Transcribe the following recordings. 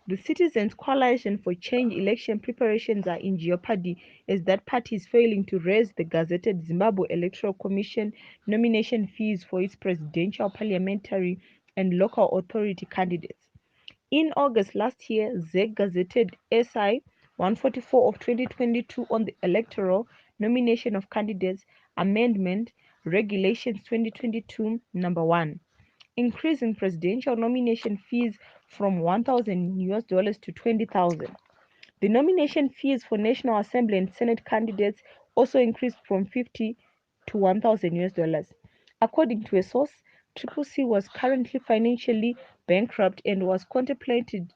The Citizens Coalition for Change election preparations are in jeopardy as that party is failing to raise the gazetted Zimbabwe Electoral Commission nomination fees for its presidential, parliamentary, and local authority candidates. In August last year, ZEC gazetted SI 144 of 2022 on the Electoral Nomination of Candidates Amendment Regulations 2022 number 1, increasing presidential nomination fees from $1,000 to $20,000. The nomination fees for National Assembly and Senate candidates also increased from $50 to $1,000. According to a source, CCC was currently financially bankrupt and was contemplated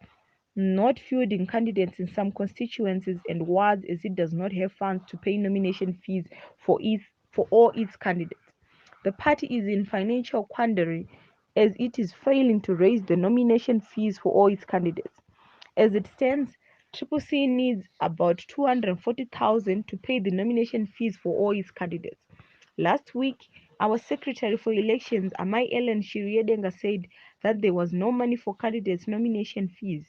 not fielding candidates in some constituencies and wards as it does not have funds to pay nomination fees for all its candidates. The party is in financial quandary as it is failing to raise the nomination fees for all its candidates. As it stands, CCC needs about $240,000 to pay the nomination fees for all its candidates. Last week, our Secretary for Elections, Amai Ellen Shiriedenga, said that there was no money for candidates' nomination fees.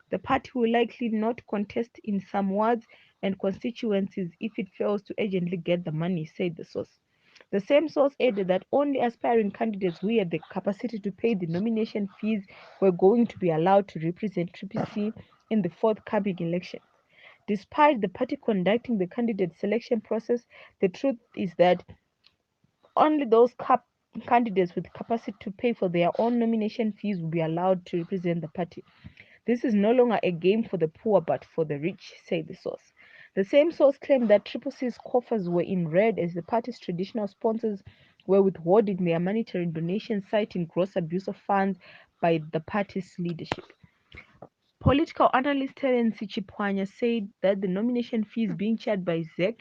The party will likely not contest in some wards and constituencies if it fails to urgently get the money, said the source. The same source added that only aspiring candidates who had the capacity to pay the nomination fees were going to be allowed to represent CCC in the forthcoming elections. Despite the party conducting the candidate selection process, the truth is that only those candidates with capacity to pay for their own nomination fees will be allowed to represent the party. This is no longer a game for the poor but for the rich, said the source. The same source claimed that CCC's coffers were in red as the party's traditional sponsors were withholding their monetary donations, citing gross abuse of funds by the party's leadership. Political analyst Terence Chipwanya said that the nomination fees being charged by ZEC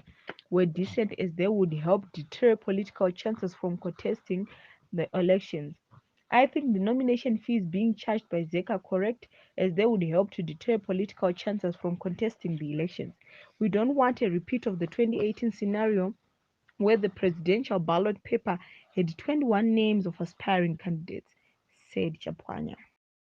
were decent as they would help deter political chances from contesting the elections. I think the nomination fees being charged by ZEC are correct as they would help to deter political chances from contesting the elections. We don't want a repeat of the 2018 scenario where the presidential ballot paper had 21 names of aspiring candidates, said Chapwanya.